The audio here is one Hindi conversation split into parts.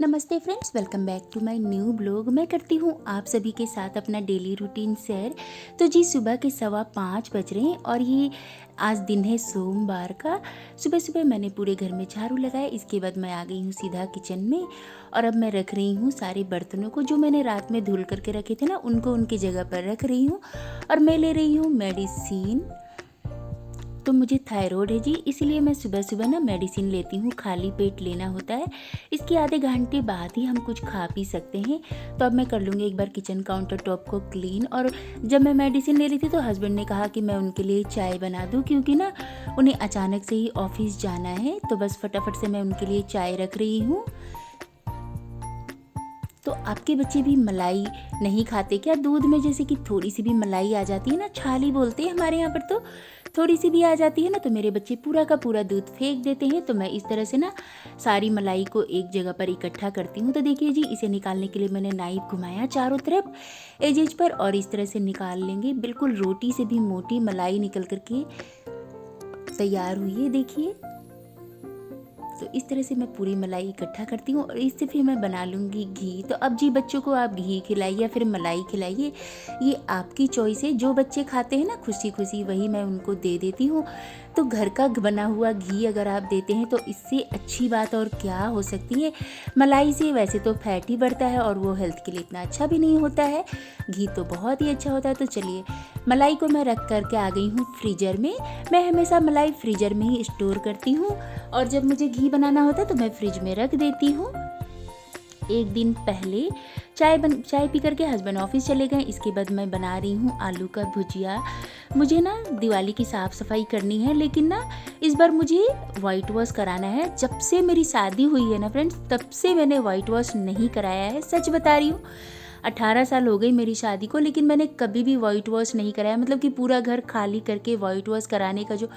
नमस्ते friends, welcome back to my new blog. मैं करती हूँ आप सभी के साथ अपना डेली रूटीन शेयर। तो जी सुबह के 5:15 बज रहे हैं और ये आज दिन है सोमवार का। सुबह सुबह मैंने पूरे घर में झाड़ू लगाया। इसके बाद मैं आ गई हूँ सीधा किचन में और अब मैं रख रही हूँ सारे बर्तनों को जो मैंने रात में धुल करके रखे थे ना, उनको उनकी जगह पर रख रही हूँ। और मैं ले रही हूँ मेडिसिन। तो मुझे थायराइड है जी, इसीलिए मैं सुबह सुबह ना मेडिसिन लेती हूँ। खाली पेट लेना होता है। इसके आधे घंटे बाद ही हम कुछ खा पी सकते हैं। तो अब मैं कर लूँगी एक बार किचन काउंटर टॉप को क्लीन। और जब मैं मेडिसिन ले रही थी तो हस्बैंड ने कहा कि मैं उनके लिए चाय बना दूँ, क्योंकि ना उन्हें अचानक से ही ऑफिस जाना है। तो बस फटाफट से मैं उनके लिए चाय रख रही हूँ। तो आपके बच्चे भी मलाई नहीं खाते क्या? दूध में जैसे कि थोड़ी सी भी मलाई आ जाती है ना, छाली बोलते हैं हमारे यहाँ पर, तो थोड़ी सी भी आ जाती है ना, तो मेरे बच्चे पूरा का पूरा दूध फेंक देते हैं। तो मैं इस तरह से ना सारी मलाई को एक जगह पर इकट्ठा करती हूँ। तो देखिए जी, इसे निकालने के लिए मैंने नाइफ घुमाया चारों तरफ एजेज पर और इस तरह से निकाल लेंगे। बिल्कुल रोटी से भी मोटी मलाई निकल करके तैयार हुई है, देखिए। तो इस तरह से मैं पूरी मलाई इकट्ठा करती हूँ और इससे फिर मैं बना लूँगी घी। तो अब जी बच्चों को आप घी खिलाइए या फिर मलाई खिलाइए, ये आपकी चॉइस है। जो बच्चे खाते हैं ना खुशी खुशी, वही मैं उनको दे देती हूँ। तो घर का बना हुआ घी अगर आप देते हैं तो इससे अच्छी बात और क्या हो सकती है। मलाई से वैसे तो फैट ही बढ़ता है और वो हेल्थ के लिए इतना अच्छा भी नहीं होता है। घी तो बहुत ही अच्छा होता है। तो चलिए, मलाई को मैं रख करके आ गई हूँ फ्रीजर में। मैं हमेशा मलाई फ्रीजर में ही स्टोर करती हूँ और जब मुझे घी बनाना होता है तो मैं फ्रिज में रख देती हूँ। एक दिन पहले चाय पी करके हस्बैंड ऑफिस चले गए। इसके बाद मैं बना रही हूँ आलू का भुजिया। मुझे ना दिवाली की साफ़ सफाई करनी है, लेकिन ना इस बार मुझे वाइट वॉश कराना है। जब से मेरी शादी हुई है ना फ्रेंड्स, तब से मैंने वाइट वॉश नहीं कराया है। सच बता रही हूँ, 18 साल हो गई मेरी शादी को, लेकिन मैंने कभी भी वाइट वॉश नहीं कराया। मतलब कि पूरा घर खाली करके वाइट वॉश कराने का जो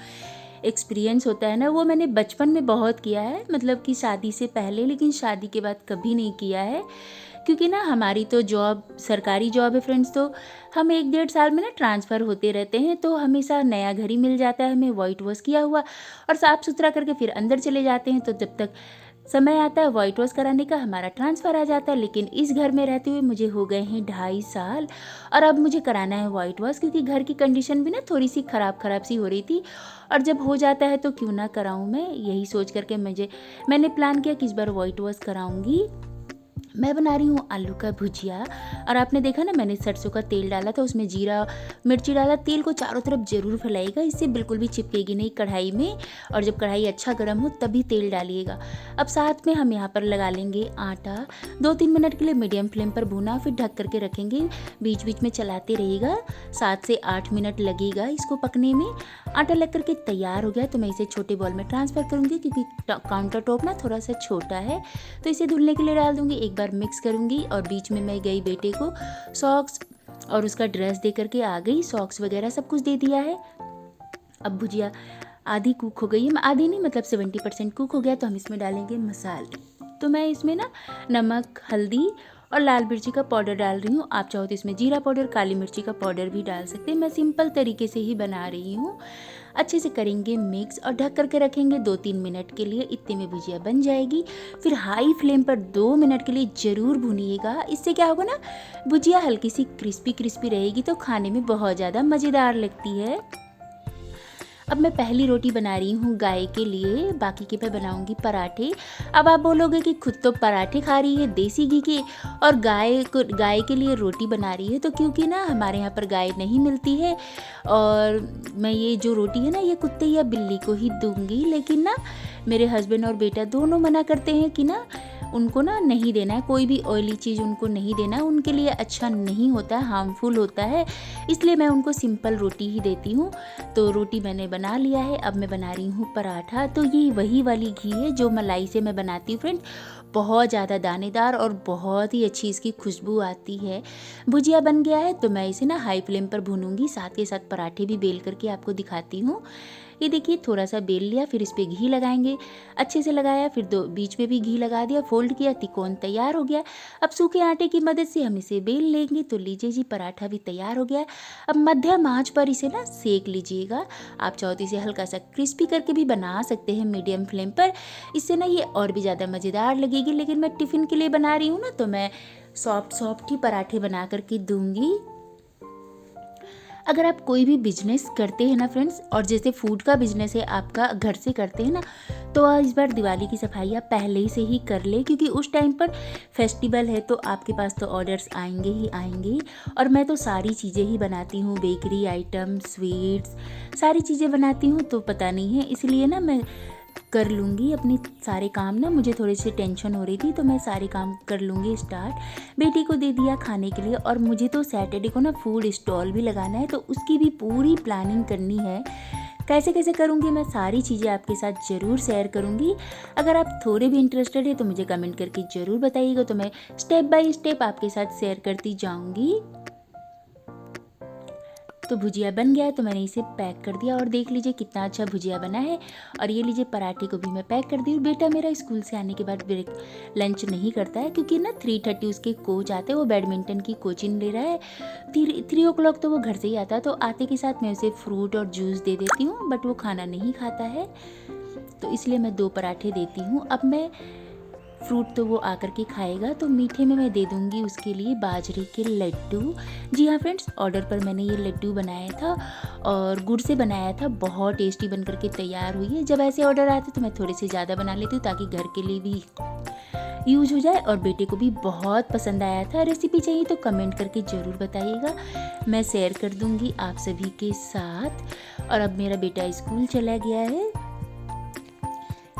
एक्सपीरियंस होता है ना, वो मैंने बचपन में बहुत किया है, मतलब कि शादी से पहले, लेकिन शादी के बाद कभी नहीं किया है। क्योंकि ना हमारी तो जॉब सरकारी जॉब है फ्रेंड्स, तो हम 1-1.5 साल में ना ट्रांसफ़र होते रहते हैं। तो हमेशा नया घर ही मिल जाता है हमें वाइट वॉश किया हुआ, और साफ़ सुथरा करके फिर अंदर चले जाते हैं। तो जब तक समय आता है वाइट वॉश कराने का, हमारा ट्रांसफ़र आ जाता है। लेकिन इस घर में रहते हुए मुझे हो गए हैं 2.5 साल और अब मुझे कराना है वाइट वॉश, क्योंकि घर की कंडीशन भी ना थोड़ी सी ख़राब सी हो रही थी। और जब हो जाता है तो क्यों ना कराऊं, मैं यही सोच करके मैंने प्लान किया कि इस बार वाइट वॉश कराऊंगी। मैं बना रही हूँ आलू का भुजिया। और आपने देखा ना, मैंने सरसों का तेल डाला था, उसमें जीरा मिर्ची डाला। तेल को चारों तरफ ज़रूर फैलाइएगा, इससे बिल्कुल भी चिपकेगी नहीं कढ़ाई में। और जब कढ़ाई अच्छा गर्म हो तभी तेल डालिएगा। अब साथ में हम यहाँ पर लगा लेंगे आटा। 2-3 मिनट के लिए मीडियम फ्लेम पर भूना, फिर ढक करके रखेंगे। बीच बीच में चलाते रहिएगा। 7 से 8 मिनट लगेगा इसको पकने में। आटा लग करके तैयार हो गया तो मैं इसे छोटे बॉल में ट्रांसफ़र करूँगी, क्योंकि काउंटर टॉप ना थोड़ा सा छोटा है। तो इसे धुलने के लिए डाल दूँगी। एक बार मिक्स करूँगी और बीच में मैं गई बेटे को सॉक्स और उसका ड्रेस दे करके आ गई। सॉक्स वगैरह सब कुछ दे दिया है। अब भुजिया आधी कुक हो गई है, आधी नहीं मतलब 70% कुक हो गया। तो हम इसमें डालेंगे मसाले। तो मैं इसमें ना नमक, हल्दी और लाल मिर्ची का पाउडर डाल रही हूँ। आप चाहो तो इसमें जीरा पाउडर, काली मिर्ची का पाउडर भी डाल सकते हैं। मैं सिंपल तरीके से ही बना रही हूँ। अच्छे से करेंगे मिक्स और ढक करके रखेंगे 2-3 मिनट के लिए। इतने में भुजिया बन जाएगी। फिर हाई फ्लेम पर 2 मिनट के लिए ज़रूर भूनिएगा। इससे क्या होगा ना, भुजिया हल्की सी क्रिस्पी रहेगी तो खाने में बहुत ज़्यादा मज़ेदार लगती है। अब मैं पहली रोटी बना रही हूँ गाय के लिए, बाकी के मैं बनाऊँगी पराठे। अब आप बोलोगे कि खुद तो पराठे खा रही है देसी घी के और गाय के लिए रोटी बना रही है। तो क्योंकि ना हमारे यहाँ पर गाय नहीं मिलती है और मैं ये जो रोटी है ना, ये कुत्ते या बिल्ली को ही दूँगी। लेकिन ना मेरे हस्बैंड और बेटा दोनों मना करते हैं कि ना उनको ना नहीं देना है, कोई भी ऑयली चीज़ उनको नहीं देना है, उनके लिए अच्छा नहीं होता, हार्मफुल होता है। इसलिए मैं उनको सिंपल रोटी ही देती हूँ। तो रोटी मैंने बना लिया है। अब मैं बना रही हूँ पराठा। तो ये वही वाली घी है जो मलाई से मैं बनाती हूँ फ्रेंड। बहुत ज़्यादा दानेदार और बहुत ही अच्छी इसकी खुशबू आती है। भुजिया बन गया है तो मैं इसे ना हाई फ्लेम पर भूनूंगी। साथ के साथ पराठे भी बेल करके आपको दिखाती हूँ। ये देखिए थोड़ा सा बेल लिया, फिर इस पर घी लगाएंगे, अच्छे से लगाया, फिर दो बीच में भी घी लगा दिया, फोल्ड किया, तिकोन तैयार हो गया। अब सूखे आटे की मदद से हम इसे बेल लेंगे। तो लीजिए जी, पराठा भी तैयार हो गया। अब मध्यम आंच पर इसे ना सेक लीजिएगा। आप चाहो तो इसे हल्का सा क्रिस्पी करके भी बना सकते हैं मीडियम फ्लेम पर, इससे ना ये और भी ज़्यादा मज़ेदार लगेगी। लेकिन मैं टिफ़िन के लिए बना रही हूँ ना, तो मैं सॉफ्ट सॉफ्ट ही पराठे बना करके दूंगी। अगर आप कोई भी बिजनेस करते हैं ना फ्रेंड्स, और जैसे फूड का बिजनेस है आपका, घर से करते हैं ना, तो इस बार दिवाली की सफाई आप पहले ही से ही कर ले, क्योंकि उस टाइम पर फेस्टिवल है तो आपके पास तो ऑर्डर्स आएंगे ही आएंगे। और मैं तो सारी चीज़ें ही बनाती हूँ, बेकरी आइटम, स्वीट्स, सारी चीज़ें बनाती हूँ, तो पता नहीं है, इसलिए ना मैं कर लूँगी अपने सारे काम ना। मुझे थोड़ी सी टेंशन हो रही थी, तो मैं सारे काम कर लूँगी स्टार्ट। बेटी को दे दिया खाने के लिए, और मुझे तो सैटरडे को ना फूड स्टॉल भी लगाना है, तो उसकी भी पूरी प्लानिंग करनी है। कैसे कैसे करूँगी मैं सारी चीज़ें आपके साथ ज़रूर शेयर करूँगी। अगर आप थोड़े भी इंटरेस्टेड है तो मुझे कमेंट करके ज़रूर बताइएगा, तो मैं स्टेप बाय स्टेप आपके साथ शेयर करती जाऊँगी। तो भुजिया बन गया है, तो मैंने इसे पैक कर दिया, और देख लीजिए कितना अच्छा भुजिया बना है। और ये लीजिए पराठे को भी मैं पैक कर दी हूँ। बेटा मेरा स्कूल से आने के बाद ब्रेक लंच नहीं करता है, क्योंकि ना 3:30 उसके कोच आते हैं, वो बैडमिंटन की कोचिंग ले रहा है। 3 o'clock तो वो घर से ही आता है, तो आते के साथ मैं उसे फ्रूट और जूस दे देती हूँ, बट वो खाना नहीं खाता है, तो इसलिए मैं 2 पराठे देती हूँ। अब मैं फ्रूट तो वो आकर के खाएगा, तो मीठे में मैं दे दूँगी उसके लिए बाजरे के लड्डू। जी हाँ फ्रेंड्स, ऑर्डर पर मैंने ये लड्डू बनाया था और गुड़ से बनाया था, बहुत टेस्टी बन करके तैयार हुई है। जब ऐसे ऑर्डर आते तो मैं थोड़े से ज़्यादा बना लेती हूँ, ताकि घर के लिए भी यूज हो जाए, और बेटे को भी बहुत पसंद आया था। रेसिपी चाहिए तो कमेंट करके ज़रूर बताइएगा, मैं शेयर कर दूँगी आप सभी के साथ। और अब मेरा बेटा स्कूल चला गया है।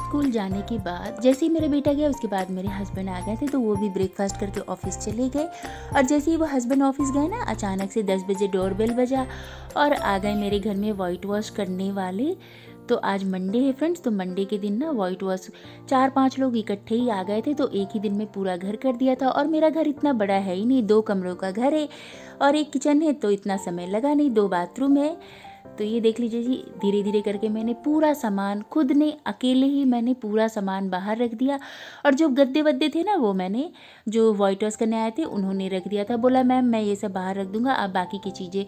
स्कूल जाने के बाद जैसे ही मेरा बेटा गया, उसके बाद मेरे हस्बैंड आ गए थे, तो वो भी ब्रेकफास्ट करके ऑफिस चले गए। और जैसे ही वो हस्बैंड ऑफिस गए ना, अचानक से 10 बजे डोरबेल बजा, और आ गए मेरे घर में वाइट वॉश करने वाले। तो आज मंडे है फ्रेंड्स, तो मंडे के दिन ना वाइट वॉश 4-5 लोग इकट्ठे ही आ गए थे, तो एक ही दिन में पूरा घर कर दिया था। और मेरा घर इतना बड़ा है ही नहीं, 2 कमरों का घर है और एक किचन है, तो इतना समय लगा नहीं, 2 बाथरूम है। तो ये देख लीजिए जी, धीरे धीरे करके मैंने पूरा सामान खुद ने अकेले ही मैंने पूरा सामान बाहर रख दिया। और जो गद्दे वद्दे थे ना, वो मैंने जो वाइट वॉश करने आए थे उन्होंने रख दिया था। बोला मैम मैं ये सब बाहर रख दूंगा, आप बाकी की चीज़ें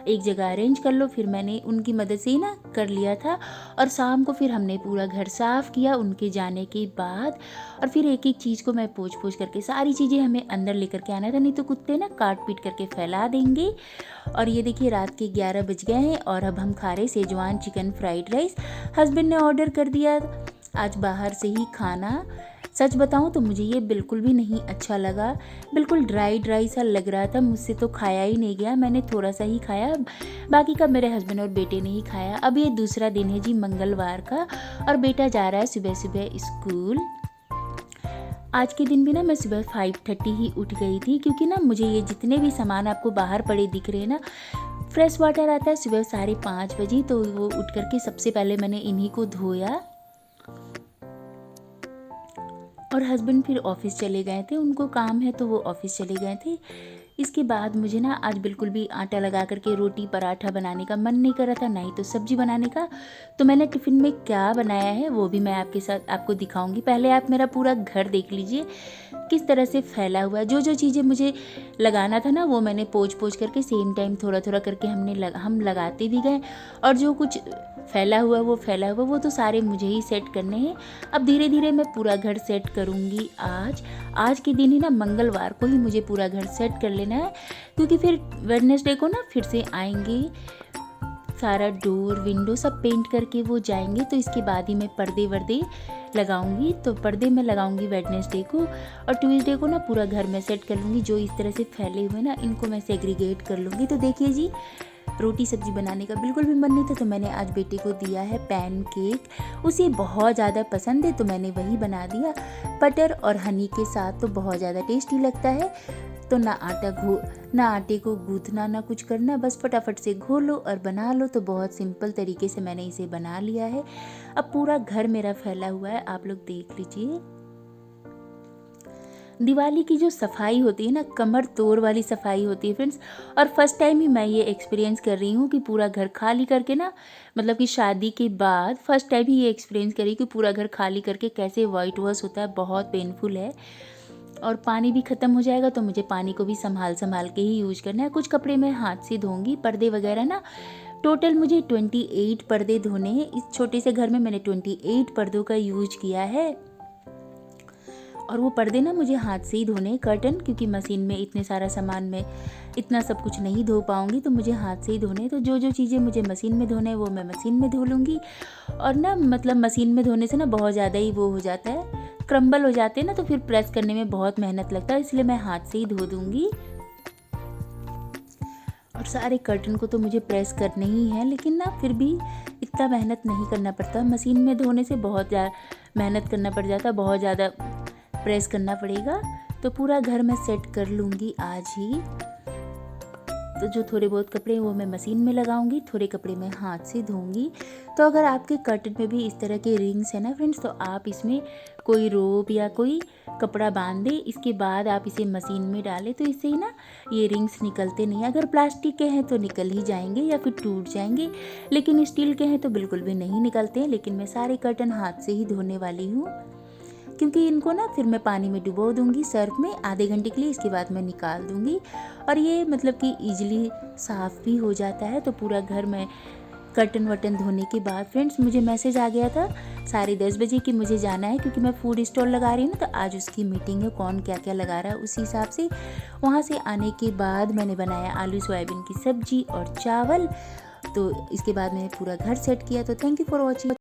एक जगह अरेंज कर लो। फिर मैंने उनकी मदद से ही ना कर लिया था। और शाम को फिर हमने पूरा घर साफ़ किया उनके जाने के बाद। और फिर एक एक चीज़ को मैं पोंछ पोंछ करके सारी चीज़ें हमें अंदर लेकर के आना था, नहीं तो कुत्ते ना काट पीट करके फैला देंगे। और ये देखिए रात के 11 बज गए हैं, और अब हम खा रहे Schezwan chicken fried rice. Husband ने ऑर्डर कर दिया आज बाहर से ही खाना। सच बताऊं तो मुझे ये बिल्कुल भी नहीं अच्छा लगा, बिल्कुल ड्राई ड्राई सा लग रहा था, मुझसे तो खाया ही नहीं गया। मैंने थोड़ा सा ही खाया, बाकी का मेरे हस्बैंड और बेटे ने ही खाया। अब ये दूसरा दिन है जी मंगलवार का, और बेटा जा रहा है सुबह सुबह स्कूल। आज के दिन भी ना मैं सुबह 5:30 ही उठ गई थी, क्योंकि ना मुझे ये जितने भी सामान आपको बाहर पड़े दिख रहे हैं ना, फ्रेश वाटर आता है सुबह 5:30 बजे, तो वो उठ करके सबसे पहले मैंने इन्हीं को धोया। और हस्बैंड फिर ऑफिस चले गए थे, उनको काम है तो वो ऑफिस चले गए थे। इसके बाद मुझे ना आज बिल्कुल भी आटा लगा करके रोटी पराठा बनाने का मन नहीं कर रहा था, ना ही तो सब्जी बनाने का। तो मैंने टिफ़िन में क्या बनाया है वो भी मैं आपके साथ आपको दिखाऊंगी। पहले आप मेरा पूरा घर देख लीजिए किस तरह से फैला हुआ है। जो जो चीज़ें मुझे लगाना था ना, वो मैंने पोंछ पोंछ करके सेम टाइम थोड़ा थोड़ा करके हम लगाते भी गए। और जो कुछ फैला हुआ वो तो सारे मुझे ही सेट करने हैं। अब धीरे धीरे मैं पूरा घर सेट करूँगी। आज के दिन ही ना मंगलवार को ही मुझे पूरा घर सेट कर लेना है, क्योंकि फिर वेडनेसडे को ना फिर से आएंगे, सारा डोर विंडो सब पेंट करके वो जाएंगे। तो इसके बाद ही मैं पर्दे वर्दे लगाऊंगी। तो पर्दे मैं लगाऊंगी वेडनेसडे को, और ट्यूसडे को ना पूरा घर में सेट कर लूँगी। जो इस तरह से फैले हुए ना, इनको मैं सेग्रीगेट कर लूँगी। तो देखिए जी, रोटी सब्जी बनाने का बिल्कुल भी मन नहीं था, तो मैंने आज बेटे को दिया है पैन केक। उसे बहुत ज़्यादा पसंद है, तो मैंने वही बना दिया। बटर और हनी के साथ तो बहुत ज़्यादा टेस्टी लगता है। तो ना आटे को गूँथना ना कुछ करना, बस फटाफट से घोलो और बना लो। तो बहुत सिंपल तरीके से मैंने इसे बना लिया है। अब पूरा घर मेरा फैला हुआ है, आप लोग देख लीजिए। दिवाली की जो सफाई होती है ना, कमर तोड़ वाली सफाई होती है फ्रेंड्स। और फर्स्ट टाइम ही मैं ये एक्सपीरियंस कर रही हूँ कि पूरा घर खाली करके ना, मतलब कि शादी के बाद फर्स्ट टाइम ही ये एक्सपीरियंस करी कि पूरा घर खाली करके कैसे वाइट वॉश होता है। बहुत पेनफुल है। और पानी भी ख़त्म हो जाएगा तो मुझे पानी को भी संभाल संभाल के ही यूज करना है। कुछ कपड़े मैं हाथ से धोऊंगी, पर्दे वगैरह ना। टोटल मुझे 28 पर्दे धोने हैं। इस छोटे से घर में मैंने 28 पर्दों का यूज किया है। और वो पर्दे ना मुझे हाथ से ही धोने हैं, कर्टन, क्योंकि मशीन में इतने सारा सामान में इतना सब कुछ नहीं धो पाऊँगी, तो मुझे हाथ से ही धोने हैं। तो जो जो चीज़ें मुझे मशीन में धोने हैं वो मैं मशीन में धो लूँगी। और ना मतलब मशीन में धोने से ना बहुत ज़्यादा ही वो हो जाता है, क्रम्बल हो जाते हैं ना, तो फिर प्रेस करने में बहुत मेहनत लगता है, इसलिए मैं हाथ से ही धो दूँगी। और सारे कर्टन को तो मुझे प्रेस करने ही है, लेकिन ना फिर भी इतना मेहनत नहीं करना पड़ता। मशीन में धोने से बहुत ज़्यादा मेहनत करना पड़ जाता है, बहुत ज़्यादा प्रेस करना पड़ेगा। तो पूरा घर मैं सेट कर लूँगी आज ही। तो जो थोड़े बहुत कपड़े हैं वो मैं मशीन में लगाऊंगी, थोड़े कपड़े मैं हाथ से धोऊंगी। तो अगर आपके कर्टन में भी इस तरह के रिंग्स है ना फ्रेंड्स, तो आप इसमें कोई रोप या कोई कपड़ा बांध दें, इसके बाद आप इसे मशीन में डालें, तो इससे ही ना ये रिंग्स निकलते नहीं। अगर प्लास्टिक के हैं तो निकल ही जाएंगे या फिर टूट जाएंगे, लेकिन स्टील के हैं तो बिल्कुल भी नहीं निकलते हैं। लेकिन मैं सारे कर्टन हाथ से ही धोने वाली हूँ, क्योंकि इनको ना फिर मैं पानी में डुबो दूंगी सर्फ में आधे घंटे के लिए, इसके बाद मैं निकाल दूंगी। और ये मतलब कि ईजिली साफ़ भी हो जाता है। तो पूरा घर में कर्टन वर्टन धोने के बाद फ्रेंड्स मुझे मैसेज आ गया था 10:30 बजे कि मुझे जाना है, क्योंकि मैं फूड स्टॉल लगा रही हूँ ना, तो आज उसकी मीटिंग है, कौन क्या क्या लगा रहा है उसी हिसाब से। वहाँ से आने के बाद मैंने बनाया आलू सोयाबीन की सब्जी और चावल। तो इसके बाद मैंने पूरा घर सेट किया। तो थैंक यू फॉर वॉचिंग।